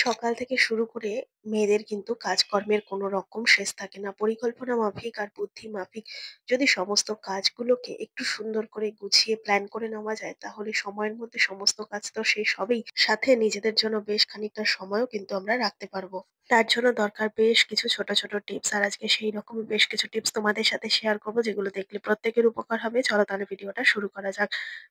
সকাল থেকে শুরু করে মেয়েদের কিন্তু কাজকর্মের কোনো রকম শেষ থাকে না। পরিকল্পনা মাফিক আর বুদ্ধি মাফিক যদি সমস্ত কাজগুলোকে একটু সুন্দর করে গুছিয়ে প্ল্যান করে নেওয়া যায়, তাহলে সময়ের মধ্যে সমস্ত কাজ তো শেষ হবেই। সাথে নিজেদের জন্য বেশ খানিকটা সময়ও কিন্তু আমরা রাখতে পারবো। তার জন্য দরকার বেশ কিছু ছোট, ছোট টিপস। আর আজকে সেই রকমই বেশ কিছু টিপস তোমাদের সাথে শেয়ার করবো, যেগুলো দেখলে প্রত্যেকের উপকার হবে। চলো তাহলে ভিডিওটা শুরু করা যাক।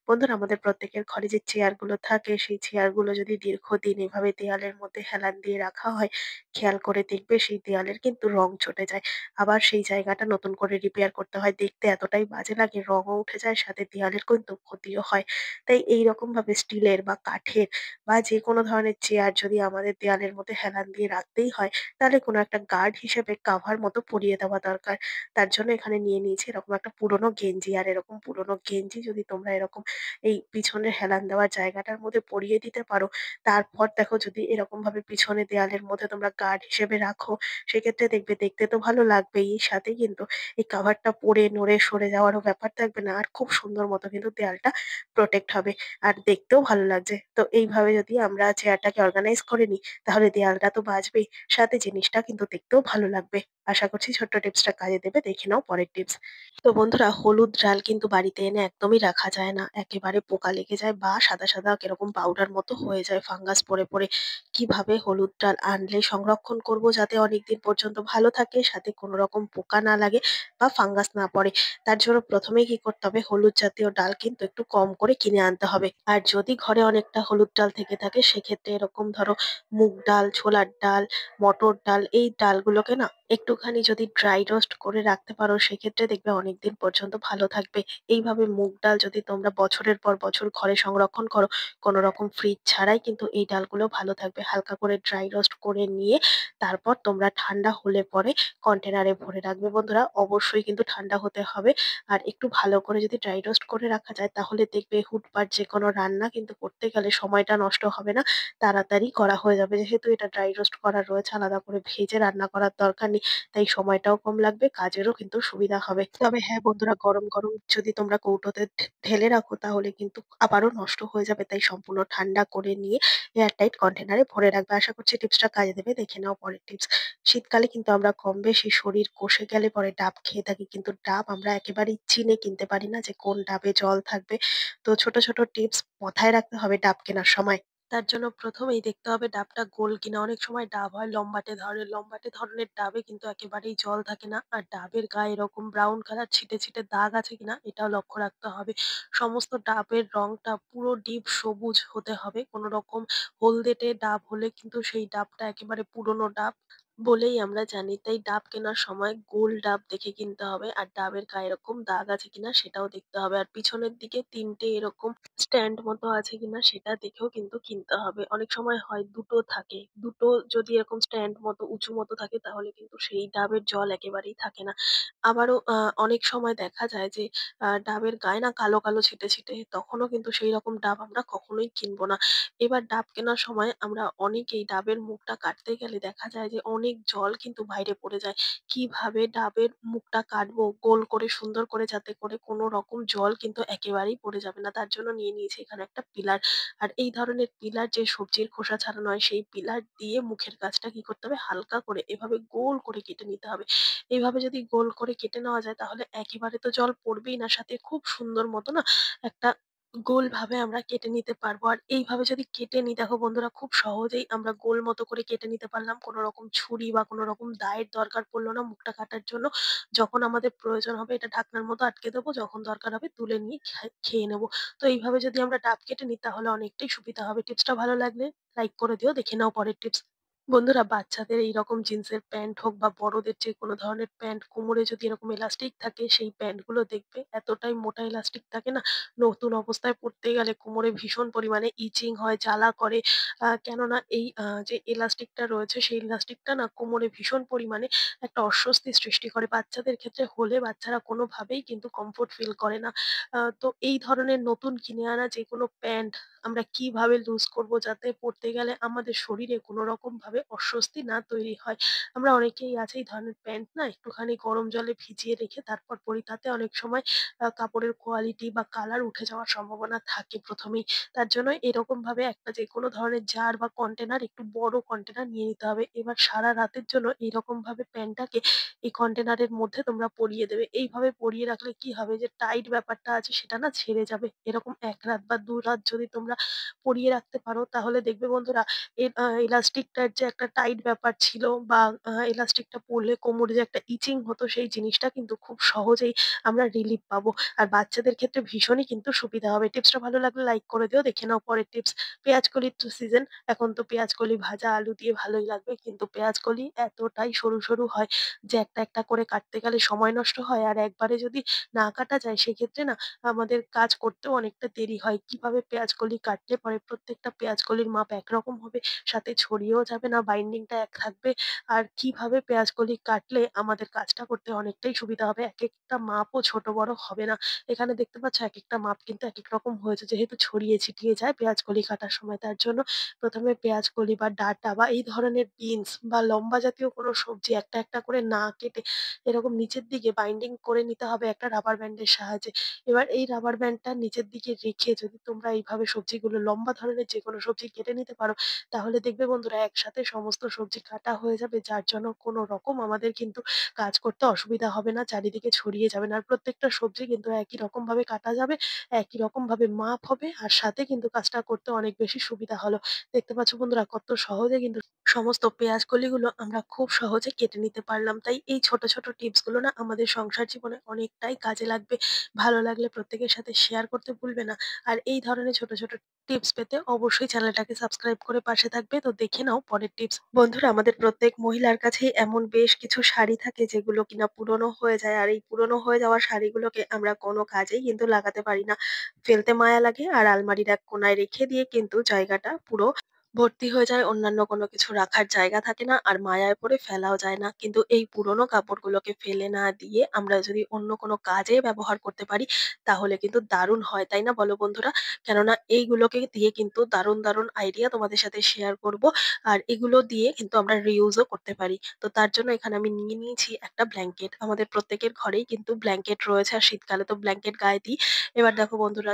বন্ধুরা, আমাদের প্রত্যেকের ঘরে যে চেয়ারগুলো থাকে, সেই চেয়ারগুলো যদি দীর্ঘদিন এভাবে দেয়ালের মধ্যে হেলান দিয়ে রাখা হয়, খেয়াল করে দেখবে সেই দেয়ালের কিন্তু রং চটে যায়। আবার সেই জায়গাটা নতুন করে রিপেয়ার করতে হয়। দেখতে এতটাই বাজে লাগে, রঙও উঠে যায়, সাথে দেয়ালের কিন্তু ক্ষতিও হয়। তাই এইরকম ভাবে স্টিলের বা কাঠের বা যেকোনো ধরনের চেয়ার যদি আমাদের দেয়ালের মধ্যে হেলান দিয়ে রাখতেই হয়, তাহলে কোনো একটা গার্ড হিসেবে কাভার মতো পরিয়ে দেওয়া দরকার। তার জন্য এখানে নিয়ে নিয়েছি এরকম একটা পুরোনো গেঞ্জি। আর এরকম পুরোনো গেঞ্জি যদি তোমরা এরকম এই পিছনের হেলান দেওয়া জায়গাটার মধ্যে পরিয়ে দিতে পারো, তারপর দেখো যদি এরকম ভাবে পিছনে দেয়ালের মধ্যে তোমরা গার্ড হিসেবে রাখো, সেক্ষেত্রে দেখবে দেখতে তো ভালো লাগবেই, সাথে কিন্তু এই কাভারটা পড়ে নড়ে সরে যাওয়ারও ব্যাপার থাকবে না। আর খুব সুন্দর মতো কিন্তু দেয়ালটা প্রোটেক্ট হবে, আর দেখতেও ভালো লাগছে। তো এইভাবে যদি আমরা চেয়ারটাকে অর্গানাইজ করে নিই, তাহলে দেয়ালটা তো বাঁচবেই, সাথে জিনিসটা কিন্তু দেখতেও ভালো লাগবে। আশা করছি ছোট্ট টিপসটা কাজে দেবে। দেখে নাও পরের টিপস। তো বন্ধুরা, হলুদ ডাল কিন্তু বাড়িতে এনে একদমই রাখা যায় না। একেবারে পোকা লেগে যায় বা সাদা, সাদা কিরকম পাউডার মতো হয়ে যায় ফাঙ্গাস পড়ে, পড়ে। কিভাবে হলুদ ডাল আনলে সংরক্ষণ করব যাতে অনেকদিন পর্যন্ত ভালো থাকে, সাথে কোনো রকম পোকা না লাগে বা ফাঙ্গাস না পড়ে? তার জন্য প্রথমেই কি করতে হবে, হলুদ জাতীয় ডাল কিন্তু একটু কম করে কিনে আনতে হবে। আর যদি ঘরে অনেকটা হলুদ ডাল থেকে থাকে, সেক্ষেত্রে এরকম ধরো মুগ ডাল, ছোলার ডাল, মটর ডাল, এই ডালগুলোকে না একটুখানি যদি ড্রাই রোস্ট করে রাখতে পারো, সেক্ষেত্রে দেখবে অনেকদিন পর্যন্ত ভালো থাকবে। এইভাবে মুগ ডাল যদি তোমরা বছরের পর বছর ঘরে সংরক্ষণ করো, কোনো রকম ফ্রিজ ছাড়াই কিন্তু এই ডালগুলো ভালো থাকবে। হালকা করে ড্রাই রোস্ট করে নিয়ে তারপর তোমরা ঠান্ডা হলে পরে কন্টেনারে ভরে রাখবে। বন্ধুরা, অবশ্যই কিন্তু ঠান্ডা হতে হবে। আর একটু ভালো করে যদি ড্রাই রোস্ট করে রাখা যায়, তাহলে দেখবে হুটপাট যে কোনো রান্না কিন্তু করতে গেলে সময়টা নষ্ট হবে না, তাড়াতাড়ি করা হয়ে যাবে। যেহেতু এটা ড্রাই রোস্ট করা রয়েছে, আলাদা করে ভেজে রান্না করার দরকার নেই। তাই সময়টাও কম লাগবে, কাজেরও কিন্তু সুবিধা হবে। তবে হ্যাঁ বন্ধুরা, গরম, গরম যদি তোমরা কৌটোতে ঢেলে রাখো, তাহলে কিন্তু আবারও নষ্ট হয়ে যাবে। তাই সম্পূর্ণ ঠান্ডা করে নিয়ে এয়ার টাইট কন্টেনারে ভরে রাখবে। আশা করছি টিপসটা কাজে দেবে। দেখে নাও পরের টিপস। শীতকালে কিন্তু আমরা কম বেশি শরীর কষে গেলে পরে ডাব খেয়ে থাকি। কিন্তু ডাব আমরা একেবারেই চিনে কিনতে পারি না যে কোন ডাবে জল থাকবে। তো ছোট, ছোট টিপস মাথায় রাখতে হবে ডাব কেনার সময়। তার জন্য প্রথমেই দেখতে হবে ডাবটা গোল কিনা। অনেক সময় ডাব হয় লম্বাটে ধরনের, লম্বাটে ধরনের ডাবে কিন্তু একেবারেই জল থাকে না। আর ডাবের গায়ে এরকম ব্রাউন কালার ছিটে, ছিটে দাগ আছে কিনা এটাও লক্ষ্য রাখতে হবে। সমস্ত ডাবের রংটা পুরো ডিপ সবুজ হতে হবে। কোনো রকম হলদেটে ডাব হলে কিন্তু সেই ডাবটা একেবারে পুরনো ডাব বলেই আমরা জানি। তাই ডাব কেনার সময় গোল ডাব দেখে কিনতে হবে। আর ডাবের গায়ে এরকম দাগ আছে কিনা সেটাও দেখতে হবে। আর পিছনের দিকে ৩ টে এরকম স্ট্যান্ড মতো আছে কিনা সেটা দেখেও কিন্তু কিনতে হবে। অনেক সময় হয় দুটো থাকে। দুটো যদি এরকম স্ট্যান্ড মতো উঁচু মতো থাকে, তাহলে কিন্তু সেই ডাবের জল একেবারেই থাকে না। আবারও অনেক সময় দেখা যায় যে ডাবের গায়ে না কালো, কালো ছিটে, ছিটে, তখনও কিন্তু সেইরকম ডাব আমরা কখনোই কিনবো না। এবার ডাব কেনার সময় আমরা অনেকেই ডাবের মুখটা কাটতে গেলে দেখা যায় যে অনেক জল কিন্তু বাইরে পড়ে যায়। কিভাবে ডাবের মুখটা কাটবো গোল করে সুন্দর করে, যাতে করে কোনো রকম জল কিন্তু একেবারেই পড়ে যাবে না। তার জন্য নিয়ে নিয়েছি এখানে একটা পিলার। আর এই ধরনের পিলার, যে সবজির খোসা ছাড়ানো হয়, সেই পিলার দিয়ে মুখের কাজটা কি করতে হবে, হালকা করে এভাবে গোল করে কেটে নিতে হবে। এইভাবে যদি গোল করে কেটে নেওয়া যায়, তাহলে একেবারে তো জল পড়বেই না, সাথে খুব সুন্দর মতো না একটা গোল ভাবে আমরা কেটে নিতে পারবো। আর এইভাবে যদি কেটে নিই, দেখো বন্ধুরা, খুব সহজেই আমরা গোল মতো করে কেটে নিতে পারলাম। কোনো রকম ছুরি বা কোনো রকম দায়ের দরকার পড়লো না মুখটা কাটার জন্য। যখন আমাদের প্রয়োজন হবে এটা ঢাকনার মতো আটকে দেবো, যখন দরকার হবে তুলে নিয়ে খেয়ে নেবো। তো এইভাবে যদি আমরা ডাব কেটে নিই, তাহলে অনেকটাই সুবিধা হবে। টিপসটা ভালো লাগলে লাইক করে দিও। দেখে নাও পরের টিপস। বন্ধুরা, বাচ্চাদের এইরকম জিন্সের প্যান্ট হোক বা বড়দের যে কোনো ধরনের প্যান্ট, কোমরে যদি এরকম এলাস্টিক থাকে, সেই প্যান্ট গুলো দেখবে এতটাই মোটা এলাস্টিক থাকে না, নতুন অবস্থায় পড়তে গেলে কোমরে ভীষণ পরিমাণে ইচিং হয়, জ্বালা করে। কেননা এই যে এলাস্টিকটা রয়েছে, সেই এলাস্টিকটা না কোমরে ভীষণ পরিমাণে একটা অস্বস্তি সৃষ্টি করে। বাচ্চাদের ক্ষেত্রে হলে বাচ্চারা কোনোভাবেই কিন্তু কমফোর্ট ফিল করে না। তো এই ধরনের নতুন কিনে আনা যেকোনো প্যান্ট আমরা কিভাবে লুজ করব, যাতে পড়তে গেলে আমাদের শরীরে কোনো রকম ভাবে কোনোভাবে অস্বস্তি না তৈরি হয়। আমরা অনেকেই আছে এই ধরনের প্যান্ট না একটুখানি গরম জলে ভিজিয়ে রেখে তারপর পরি। তাতে অনেক সময় কাপড়ের কোয়ালিটি বা কালার উঠে যাওয়ার সম্ভাবনা থাকে ১ম এই। তার জন্য এরকমভাবে একটা যেকোনো ধরনের জার বা কন্টেনার একটু বড় কন্টেনার নিয়ে নিতে হবে। এবার সারা রাতের জন্য এইরকমভাবে প্যান্টটাকে এই কন্টেনারের মধ্যে তোমরা পরিয়ে দেবে। এইভাবে পরিয়ে রাখলে কি হবে যে টাইট ব্যাপারটা আছে সেটা না ছেড়ে যাবে। এরকম ১ রাত বা ২ রাত যদি তোমরা পরিয়ে রাখতে পারো তাহলে দেখবে বন্ধুরা এলাস্টিকটার যে একটা টাইট ব্যাপার ছিল বা এলাস্টিকটা পড়লে কোমরে যে একটা ইচিং হতো সেই জিনিসটা কিন্তু খুব সহজেই আমরা রিলিফ পাবো। আর বাচ্চাদের ক্ষেত্রে ভীষণই কিন্তু সুবিধা হবে। টিপসটা ভালো লাগলে লাইক করে দিও। দেখে নাও পরের টিপস। পেঁয়াজ কলির তো সিজন। এখন তো পেঁয়াজ কলি ভাজা আলু দিয়ে ভালোই লাগবে। কিন্তু পেঁয়াজ কলি এতটাই সরু, সরু হয় যে একটা, একটা করে কাটতে গেলে সময় নষ্ট হয়। আর একবারে যদি না কাটা যায় সেক্ষেত্রে না আমাদের কাজ করতেও অনেকটা দেরি হয়। কিভাবে পেঁয়াজ কলি কাটলে পরে প্রত্যেকটা পেঁয়াজ কলির মাপ একরকম হবে, সাথে ছড়িয়েও যাবে না, বাইন্ডিংটা এক থাকবে। আর কিভাবে পেঁয়াজ কলি কাটলে আমাদের কাজটা করতে অনেকটাই সুবিধা হবে। একেকটা মাপও ছোট বড় হবে না। এখানে দেখতে পাচ্ছ একেকটা মাপ কিন্তু একেক রকম হয়েছে যেহেতু ছড়িয়ে ছিটিয়ে যায় পেঁয়াজ কলি কাটার সময়। তার জন্য ১ম এ পেঁয়াজ কলি বা ডাঁটা বা এই ধরনের বিনস বা লম্বা জাতীয় কোনো সবজি একটা, একটা করে না কেটে এরকম নিচের দিকে বাইন্ডিং করে নিতে হবে একটা রাবার ব্যান্ডের সাহায্যে। এবার এই রাবার ব্যান্ডটা নিচের দিকে রেখে যদি তোমরা এইভাবে সবজিগুলো লম্বা ধরনের যেকোনো সবজি কেটে নিতে পারো, তাহলে দেখবে বন্ধুরা একসাথে সমস্ত সবজি কাটা হয়ে যাবে। যার জন্য কোনো রকম আমাদের কিন্তু কাজ করতে অসুবিধা হবে না, চারিদিকে ছড়িয়ে যাবে না। আর প্রত্যেকটা সবজি কিন্তু একই রকমভাবে কাটা যাবে, একই রকমভাবে মাপ হবে আর সাথে কিন্তু কাজটা করতে অনেক বেশি সুবিধা হলো। দেখতে পাচ্ছ বন্ধুরা কত সহজে কিন্তু সমস্ত পেঁয়াজ কলিগুলো আমরা খুব সহজে কেটে নিতে পারলাম। তাই এই ছোট, ছোট টিপস গুলো না আমাদের সংসার জীবনে অনেকটাই কাজে লাগবে। ভালো লাগলে প্রত্যেকের সাথে শেয়ার করতে ভুলবে না। আর এই ধরনের ছোট, ছোট টিপস পেতে অবশ্যই চ্যানেলটাকে সাবস্ক্রাইব করে পাশে থাকবে। তো দেখে নাও পরের টিপস। বন্ধুরা আমাদের প্রত্যেক মহিলার কাছেই এমন বেশ কিছু শাড়ি থাকে যেগুলো কিনা পুরনো হয়ে যায়। আর এই পুরনো হয়ে যাওয়া শাড়িগুলোকে আমরা কোনো কাজেই কিন্তু লাগাতে পারি না। ফেলতে মায়া লাগে আর আলমারির এক কোণায় রেখে দিয়ে কিন্তু জায়গাটা পুরো ভর্তি হয়ে যায়। অন্যান্য কোনো কিছু রাখার জায়গা থাকে না আর মায়ায় পড়ে ফেলাও যায় না। কিন্তু এই পুরনো কাপড়গুলোকে ফেলে না দিয়ে আমরা যদি অন্য কোনো কাজে ব্যবহার করতে পারি তাহলে কিন্তু দারুণ হয়। তাই না বলো বন্ধুরা? কেননা এইগুলোকে দিয়ে কিন্তু দারুণ, দারুণ আইডিয়া তোমাদের সাথে শেয়ার করব। আর এগুলো দিয়ে কিন্তু আমরা রিউজ ও করতে পারি। তো তার জন্য এখানে আমি নিয়ে নিয়েছি একটা ব্ল্যাঙ্কেট। আমাদের প্রত্যেকের ঘরেই কিন্তু ব্ল্যাঙ্কেট রয়েছে আর শীতকালে তো ব্ল্যাঙ্কেট গায়ে দিই। এবার দেখো বন্ধুরা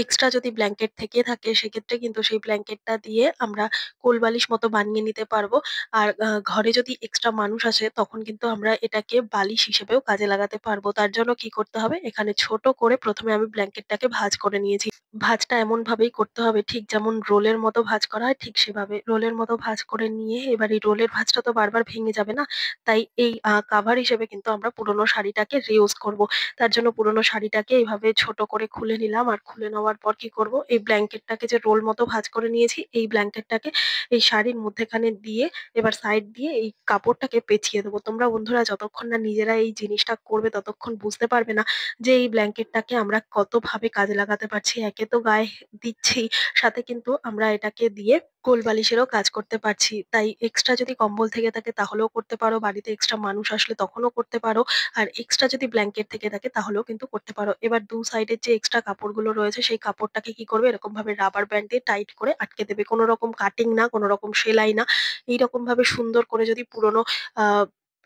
এক্সট্রা যদি ব্ল্যাঙ্কেট থেকে থাকে সেক্ষেত্রে কিন্তু সেই ব্ল্যাঙ্কেটটা দিয়ে আমরা কোলবালিশ মতো বানিয়ে নিতে পারবো। আর ঘরে যদি এক্সট্রা মানুষ আসে তখন কিন্তু আমরা এটাকে বালিশ হিসেবেও কাজে লাগাতে পারবো। তার জন্য কি করতে হবে? এখানে ছোট করে ১ম এ আমি ব্ল্যাঙ্কেটটাকে ভাঁজ করে নিয়েছি। ভাঁজটা এমনভাবেই করতে হবে ঠিক যেমন রোলের মতো ভাঁজ করা হয় ঠিক সেভাবে। রোলের মতো ভাঁজ করে নিয়ে এবার এই রোলের ভাঁজটা তো বারবার ভেঙে যাবে না? তাই এই কাভার হিসেবে কিন্তু আমরা পুরোনো শাড়িটাকে রিউজ করব। তার জন্য পুরোনো শাড়িটাকে এভাবে ছোট করে খুলে নিলাম। আর খুলে নেওয়ার পর কি করব? এই ব্ল্যাঙ্কেটটাকে যে রোল মতো ভাঁজ করে নিয়েছি এই ব্ল্যাঙ্কেটটাকে এই শাড়ির মধ্যেখানে দিয়ে এবার সাইড দিয়ে এই কাপড়টাকে পেঁচিয়ে দেবো। তোমরা বন্ধুরা যতক্ষণ না নিজেরা এই জিনিসটা করবে ততক্ষণ বুঝতে পারবে না যে এই ব্ল্যাঙ্কেটটাকে আমরা কতভাবে কাজে লাগাতে পারছি। একে তো গায়ে দিচ্ছি, সাথে কিন্তু আমরা এটাকে দিয়ে কোলবালিশেরও কাজ করতে পারছি। তাই এক্সট্রা যদি কম্বল থেকে থাকে তাহলেও করতে পারো। বাড়িতে এক্সট্রা মানুষ আসলে তখনও করতে পারো। আর এক্সট্রা যদি ব্ল্যাঙ্কেট থেকে থাকে তাহলেও কিন্তু করতে পারো। এবার ২ সাইডের যে এক্সট্রা কাপড়গুলো রয়েছে সেই কাপড়টাকে কি করবে এরকমভাবে রাবার ব্যান্ড দিয়ে টাইট করে আটকে দেবে। কোন রকম কাটিং না, কোন রকম সেলাই না। এইরকমভাবে সুন্দর করে যদি পুরোনো আ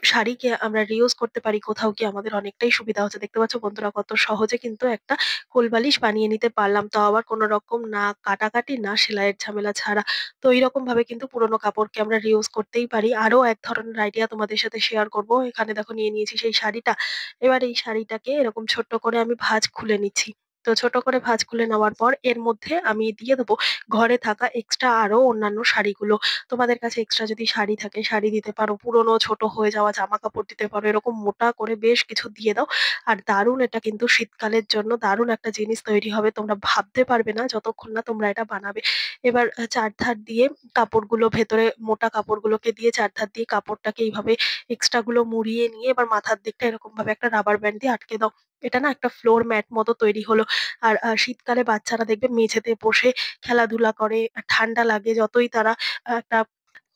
শাড়িকে আমরা রিউজ করতে পারি কোথাও গিয়ে আমাদের অনেকটাই সুবিধা হচ্ছে। দেখতে পাচ্ছ বন্ধুরা কত সহজে কিন্তু একটা কোলবালিশ বানিয়ে নিতে পারলাম। তাও আবার কোন রকম না কাটাকাটি না সেলাইয়ের ঝামেলা ছাড়া। তো এইরকম ভাবে কিন্তু পুরোনো কাপড়কে আমরা রিউজ করতেই পারি। আরো এক ধরনের আইডিয়া তোমাদের সাথে শেয়ার করব। এখানে দেখো নিয়ে নিয়েছি সেই শাড়িটা। এবার এই শাড়িটাকে এরকম ছোট্ট করে আমি ভাঁজ খুলে নিচ্ছি। তো ছোট করে ভাঁজ খুলে নেওয়ার পর এর মধ্যে আমি দিয়ে দেবো ঘরে থাকা এক্সট্রা আরো অন্যান্য শাড়িগুলো। তোমাদের কাছে এক্সট্রা যদি শাড়ি থাকে শাড়ি দিতে পারো, পুরোনো ছোট হয়ে যাওয়া জামাকাপড় দিতে পারো। এরকম মোটা করে বেশ কিছু দিয়ে দাও। আর দারুণ এটা কিন্তু শীতকালের জন্য দারুণ একটা জিনিস তৈরি হবে। তোমরা ভাবতে পারবে না যতক্ষণ না তোমরা এটা বানাবে। এবার চারধার দিয়ে কাপড়গুলো ভেতরে মোটা কাপড়গুলোকে দিয়ে চারধার দিয়ে কাপড়টাকে এইভাবে এক্সট্রা গুলো মুড়িয়ে নিয়ে এবার মাথার দিকটা এরকমভাবে একটা রাবার ব্যান্ড দিয়ে আটকে দাও। এটা না একটা ফ্লোর ম্যাট মতো তৈরি হলো। আর শীতকালে বাচ্চারা দেখবে মেঝেতে বসে খেলাধুলা করে, ঠান্ডা লাগে যতই তারা একটা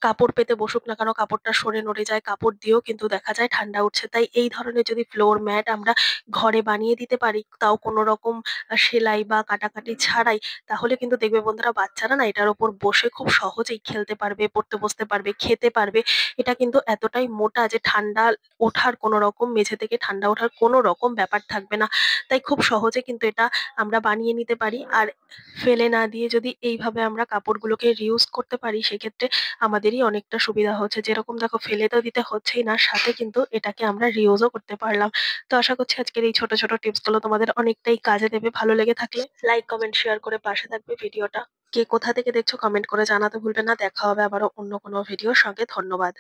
কাপড় পেতে বসুক না কেন কাপড়টা সরে নড়ে যায়, কাপড় দিয়েও কিন্তু দেখা যায় ঠান্ডা উঠছে। তাই এই ধরনের যদি ফ্লোর ম্যাট আমরা ঘরে বানিয়ে দিতে পারি, তাও কোনো রকম সেলাই বা কাটাকাটি ছাড়াই, তাহলে কিন্তু দেখবে বন্ধুরা বাচ্চারা না এটার উপর বসে খুব সহজেই খেলতে পারবে, পড়তে বসতে পারবে, খেতে পারবে। এটা কিন্তু এতটাই মোটা যে ঠান্ডা ওঠার কোনো রকম, মেঝে থেকে ঠান্ডা ওঠার কোনো রকম ব্যাপার থাকবে না। তাই খুব সহজে কিন্তু এটা আমরা বানিয়ে নিতে পারি। আর ফেলে না দিয়ে যদি এইভাবে আমরা কাপড়গুলোকে রিউজ করতে পারি, সেক্ষেত্রে আমাদেরই অনেকটা সুবিধা হচ্ছে। যেরকম দেখো ফেলে তো দিতে হচ্ছেই না, সাথে কিন্তু এটাকে আমরা রিউজও করতে পারলাম। তো আশা করছি আজকের এই ছোট ছোট টিপস গুলো তোমাদের অনেকটাই কাজে দেবে। ভালো লেগে থাকলে লাইক, কমেন্ট, শেয়ার করে পাশে থাকবে ভিডিওটা। কে কোথা থেকে দেখছো কমেন্ট করে জানাতে ভুলবে না। দেখা হবে আবারও অন্য কোনো ভিডিওর সঙ্গে। ধন্যবাদ।